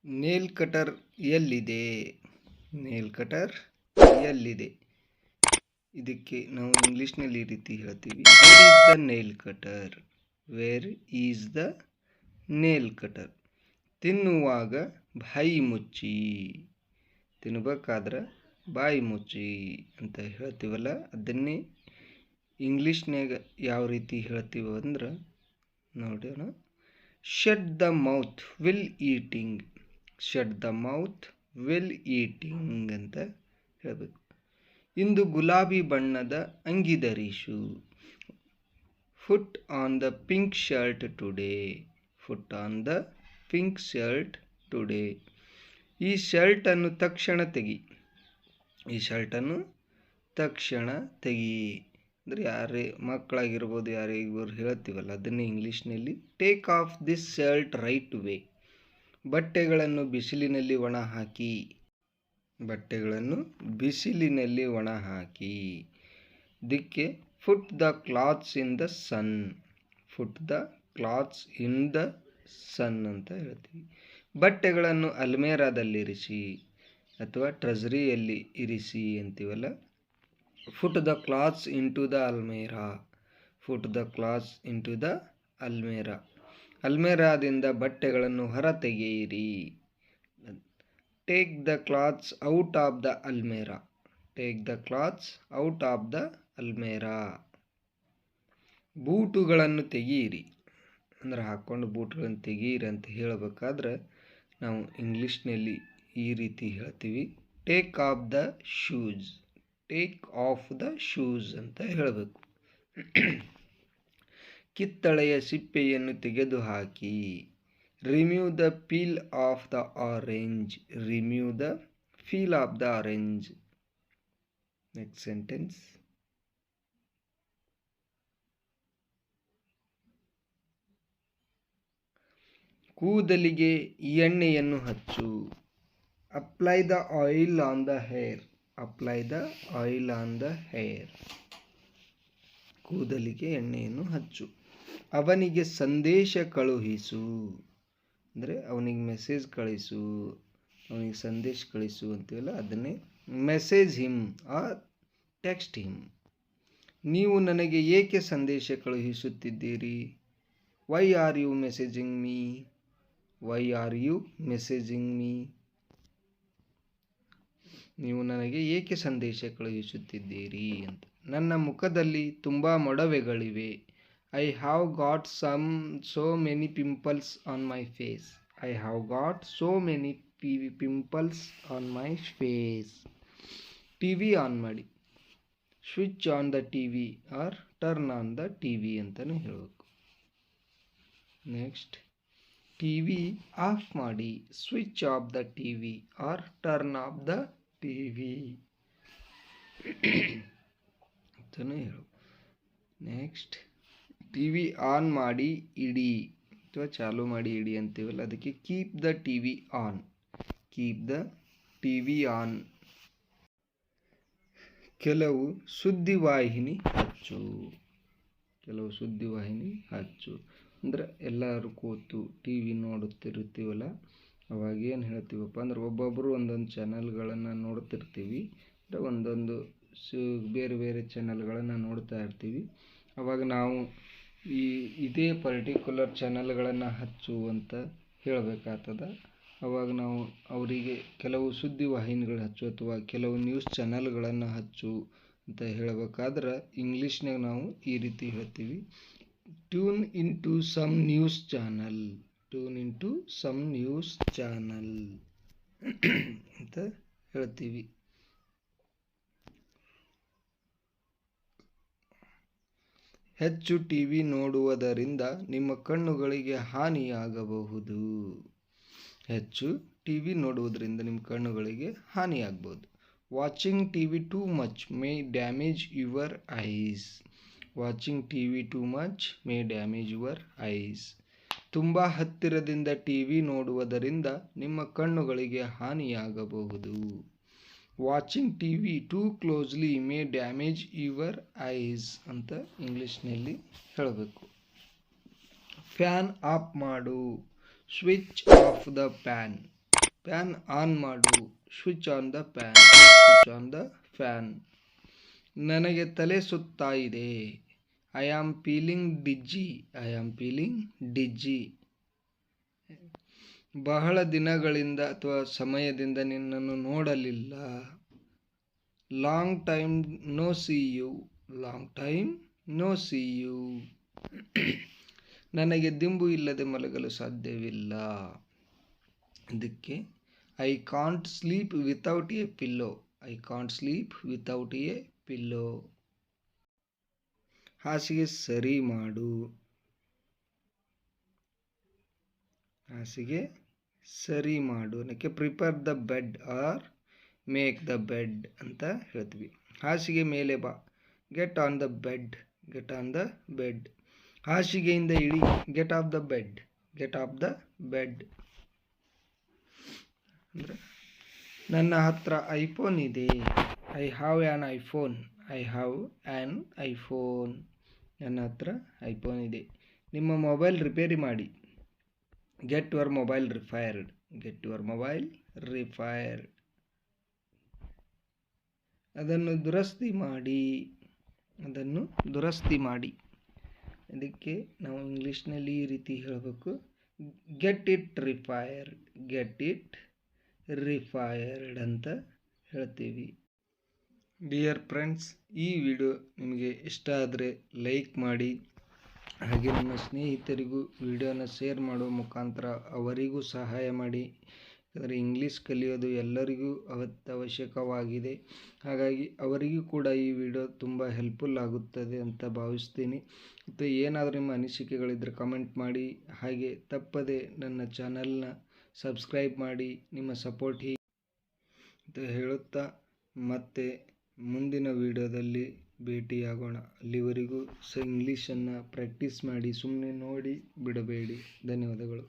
Nail cutter ಎಲ್ಲಿದೆ? Nail cutter ಎಲ್ಲಿದೆ? ಇದಕ್ಕೆ ನಾವು ಇಂಗ್ಲೀಷ್ನಲ್ಲಿ ಈ ರೀತಿ ಹೇಳ್ತೀವಿ, where is the nail cutter? Where is the nail cutter? ತಿನ್ನುವಾಗ ಬಾಯಿ ಮುಚ್ಚಿ, ತಿನ್ನಬೇಕಾದ್ರೆ ಬಾಯಿ ಮುಚ್ಚಿ ಅಂತ ಹೇಳ್ತೀವಲ್ಲ, ಅದನ್ನೇ ಇಂಗ್ಲೀಷ್ನಾಗ ಯಾವ ರೀತಿ ಹೇಳ್ತೀವಿ ಅಂದ್ರೆ ನೋಡೋಣ. Shut the mouth while eating. Shut the mouth while eating ಅಂತ ಹೇಳಬೇಕು. ಇಂದು ಗುಲಾಬಿ ಬಣ್ಣದ ಅಂಗಿ ಧರಿಸು. Put on the pink shirt today. Put on the pink shirt today. ಈ ಶರ್ಟನ್ನು ತಕ್ಷಣ ತೆಗಿ. ಈ ಶರ್ಟನ್ನು ತಕ್ಷಣ ತೆಗಿ ಅಂದರೆ ಯಾರೇ ಮಕ್ಕಳಾಗಿರ್ಬೋದು, ಯಾರಿಗೂ ಹೇಳ್ತೀವಲ್ಲ ಅದನ್ನೇ ಇಂಗ್ಲೀಷ್ನಲ್ಲಿ take off this shirt right away. ಬಟ್ಟೆಗಳನ್ನು ಬಿಸಿಲಿನಲ್ಲಿ ಒಣ ಹಾಕಿ. ಬಟ್ಟೆಗಳನ್ನು ಬಿಸಿಲಿನಲ್ಲಿ ಒಣ ಹಾಕಿ. ಇದಕ್ಕೆ put the clothes in the sun. Put the clothes in the sun ಅಂತ ಹೇಳ್ತೀವಿ. ಬಟ್ಟೆಗಳನ್ನು ಅಲ್ಮೇರಾದಲ್ಲಿರಿಸಿ ಅಥವಾ ಟ್ರೆಜರಿಯಲ್ಲಿ ಇರಿಸಿ ಅಂತೀವಲ್ಲ. Put the clothes into the ಅಲ್ಮೇರಾ. Put the clothes into the ಅಲ್ಮೇರಾ. ಅಲ್ಮೇರಾದಿಂದ ಬಟ್ಟೆಗಳನ್ನು ಹೊರ ತೆಗೆಯಿರಿ. Take the clothes out of the ಅಲ್ಮೇರಾ. Take the clothes out of the ಅಲ್ಮೇರಾ. ಬೂಟುಗಳನ್ನು ತೆಗೆಯಿರಿ ಅಂದ್ರೆ ಹಾಕ್ಕೊಂಡು ಬೂಟುಗಳನ್ನು ತೆಗೀರಿ ಅಂತ ಹೇಳಬೇಕಾದ್ರೆ ನಾವು ಇಂಗ್ಲೀಷ್ನಲ್ಲಿ ಈ ರೀತಿ ಹೇಳ್ತೀವಿ, take off the shoes. Take off the shoes ಅಂತ ಹೇಳಬೇಕು. ಕಿತ್ತಳೆಯ ಸಿಪ್ಪೆಯನ್ನು ತೆಗೆದುಹಾಕಿ. Remove the peel of the orange. Remove the peel of the orange. Next sentence. ಕೂದಲಿಗೆ ಎಣ್ಣೆಯನ್ನು ಹಚ್ಚು. Apply the oil on the hair. Apply the oil on the hair. ಕೂದಲಿಗೆ ಎಣ್ಣೆಯನ್ನು ಹಚ್ಚು. ಅವನಿಗೆ ಸಂದೇಶ ಕಳುಹಿಸು ಅಂದರೆ ಅವನಿಗೆ ಮೆಸೇಜ್ ಕಳಿಸು, ಅವನಿಗೆ ಸಂದೇಶ ಕಳಿಸು ಅಂತೀವಲ್ಲ ಅದನ್ನೇ message him or text him. ನೀವು ನನಗೆ ಏಕೆ ಸಂದೇಶ ಕಳುಹಿಸುತ್ತಿದ್ದೀರಿ? Why are you messaging me? Why are you messaging me? ನೀವು ನನಗೆ ಏಕೆ ಸಂದೇಶ ಕಳುಹಿಸುತ್ತಿದ್ದೀರಿ ಅಂತ. ನನ್ನ ಮುಖದಲ್ಲಿ ತುಂಬ ಮೊಡವೆಗಳಿವೆ. I have got so many pimples on my face. I have got so many pimples on my face. T V on ಮಾಡಿ. Switch on the T V or turn on the T V ಅಂತಲೂ ಹೇಳಬೇಕು. Next, T V off ಮಾಡಿ. Switch off the T V or turn off the T V ಅಂತಲೂ ಹೇಳು. Next, T V on ಮಾಡಿ ಇಡಿ ಅಥವಾ ಚಾಲು ಮಾಡಿ ಇಡಿ ಅಂತೀವಲ್ಲ ಅದಕ್ಕೆ keep the T V on. Keep the T V on. ಕೆಲವು ಸುದ್ದಿವಾಹಿನಿ ಹಚ್ಚು. ಕೆಲವು ಸುದ್ದಿವಾಹಿನಿ ಹಚ್ಚು ಅಂದ್ರೆ ಎಲ್ಲರೂ ಕೂತು ಟಿ ವಿ ನೋಡುತ್ತಿರ್ತೀವಲ್ಲ ಅವಾಗ ಏನು ಹೇಳ್ತೀವಪ್ಪ ಅಂದ್ರೆ ಒಬ್ಬೊಬ್ಬರು ಒಂದೊಂದು ಚಾನಲ್ಗಳನ್ನು ನೋಡ್ತಿರ್ತೀವಿ. ಒಂದೊಂದು ಬೇರೆ ಬೇರೆ ಚಾನಲ್ಗಳನ್ನು ನೋಡ್ತಾ ಇರ್ತೀವಿ. ಅವಾಗ ನಾವು ಇದೇ ಪರ್ಟಿಕ್ಯುಲರ್ ಚಾನಲ್ಗಳನ್ನು ಹಚ್ಚು ಅಂತ ಹೇಳಬೇಕಾಗ್ತದೆ. ಅವಾಗ ನಾವು ಅವರಿಗೆ ಕೆಲವು ಸುದ್ದಿವಾಹಿನಿಗಳು ಹಚ್ಚು ಅಥವಾ ಕೆಲವು ನ್ಯೂಸ್ ಚಾನಲ್ಗಳನ್ನು ಹಚ್ಚು ಅಂತ ಹೇಳಬೇಕಾದ್ರೆ ಇಂಗ್ಲೀಷ್ನಾಗ ನಾವು ಈ ರೀತಿ ಹೇಳ್ತೀವಿ, tune in to some news channel. Tune in to some news channel ಅಂತ ಹೇಳ್ತೀವಿ. ಹೆಚ್ಚು ಟಿ ವಿ ನೋಡುವುದರಿಂದ ನಿಮ್ಮ ಕಣ್ಣುಗಳಿಗೆ ಹಾನಿಯಾಗಬಹುದು. ಹೆಚ್ಚು ಟಿ ವಿ ನೋಡುವುದರಿಂದ ನಿಮ್ಮ ಕಣ್ಣುಗಳಿಗೆ ಹಾನಿಯಾಗಬಹುದು. Watching TV too much may damage your eyes. Watching TV too much may damage your eyes. ತುಂಬ ಹತ್ತಿರದಿಂದ ಟಿ ವಿ ನೋಡುವುದರಿಂದ ನಿಮ್ಮ ಕಣ್ಣುಗಳಿಗೆ ಹಾನಿಯಾಗಬಹುದು. Watching TV too closely may damage your eyes ಅಂತ ಇಂಗ್ಲೀಷ್ನಲ್ಲಿ ಹೇಳಬೇಕು. ಫ್ಯಾನ್ ಆಫ್ ಮಾಡು. Switch off the fan. Fan on ಮಾಡು. Switch on the fan. Switch on the fan. ನನಗೆ ತಲೆ ಸುತ್ತಾ ಇದೆ. I am feeling dizzy. I am feeling dizzy. ಬಹಳ ದಿನಗಳಿಂದ ಅಥವಾ ಸಮಯದಿಂದ ನಿನ್ನನ್ನು ನೋಡಲಿಲ್ಲ. Long time no see you. Long time no see you. ನನಗೆ ದಿಂಬು ಇಲ್ಲದೆ ಮಲಗಲು ಸಾಧ್ಯವಿಲ್ಲ. ಇದಕ್ಕೆ I can't sleep without a pillow. I can't sleep without a pillow. ಹಾಸಿಗೆ ಸರಿ ಮಾಡು. ಹಾಸಿಗೆ ಸರಿ ಮಾಡು. ಅದಕ್ಕೆ prepare the bed or make the bed ಅಂತ ಹೇಳ್ತೀವಿ. ಹಾಸಿಗೆ ಮೇಲೆ ಬಾ. Get on the bed. Get on the bed. ಹಾಸಿಗೆಯಿಂದ ಇಳಿ. Get off the bed. Get off the bed. ಅಂದರೆ ನನ್ನ ಹತ್ರ ಐಫೋನ್ ಇದೆ. I have an iPhone. I have an iPhone. ನನ್ನ ಹತ್ರ ಐಫೋನ್ ಇದೆ. ನಿಮ್ಮ ಮೊಬೈಲ್ ರಿಪೇರಿ ಮಾಡಿ. Get your mobile repaired. Get your mobile repaired. ಅದನ್ನು ದುರಸ್ತಿ ಮಾಡಿ. ಅದನ್ನು ದುರಸ್ತಿ ಮಾಡಿ. ಅದಕ್ಕೆ ನಾವು ಇಂಗ್ಲೀಷ್ನಲ್ಲಿ ಈ ರೀತಿ ಹೇಳಬೇಕು. Get it repaired. Get it repaired ಅಂತ ಹೇಳ್ತೀವಿ. ಡಿಯರ್ ಫ್ರೆಂಡ್ಸ್, ಈ ವಿಡಿಯೋ ನಿಮಗೆ ಇಷ್ಟ ಆದರೆ ಲೈಕ್ ಮಾಡಿ. ಹಾಗೆ ನಿಮ್ಮ ಸ್ನೇಹಿತರಿಗೂ ವಿಡಿಯೋನ ಶೇರ್ ಮಾಡುವ ಮುಖಾಂತರ ಅವರಿಗೂ ಸಹಾಯ ಮಾಡಿ. ಯಾಕಂದರೆ ಇಂಗ್ಲೀಷ್ ಕಲಿಯೋದು ಎಲ್ಲರಿಗೂ ಅವಶ್ಯಕವಾಗಿದೆ. ಹಾಗಾಗಿ ಅವರಿಗೂ ಕೂಡ ಈ ವಿಡಿಯೋ ತುಂಬ ಹೆಲ್ಪ್ಫುಲ್ ಆಗುತ್ತದೆ ಅಂತ ಭಾವಿಸ್ತೀನಿ. ಮತ್ತು ಏನಾದರೂ ನಿಮ್ಮ ಅನಿಸಿಕೆಗಳಿದ್ದರೆ ಕಮೆಂಟ್ ಮಾಡಿ. ಹಾಗೆ ತಪ್ಪದೆ ನನ್ನ ಚಾನಲ್ನ ಸಬ್ಸ್ಕ್ರೈಬ್ ಮಾಡಿ. ನಿಮ್ಮ ಸಪೋರ್ಟ್ ಹೀಗೆ ಅಂತ ಹೇಳುತ್ತಾ ಮತ್ತೆ ಮುಂದಿನ ವಿಡಿಯೋದಲ್ಲಿ ಭೇಟಿಯಾಗೋಣ. ಅಲ್ಲಿವರೆಗೂ ಇಂಗ್ಲೀಷನ್ನು ಪ್ರಾಕ್ಟೀಸ್ ಮಾಡಿ. ಸುಮ್ಮನೆ ನೋಡಿ ಬಿಡಬೇಡಿ. ಧನ್ಯವಾದಗಳು.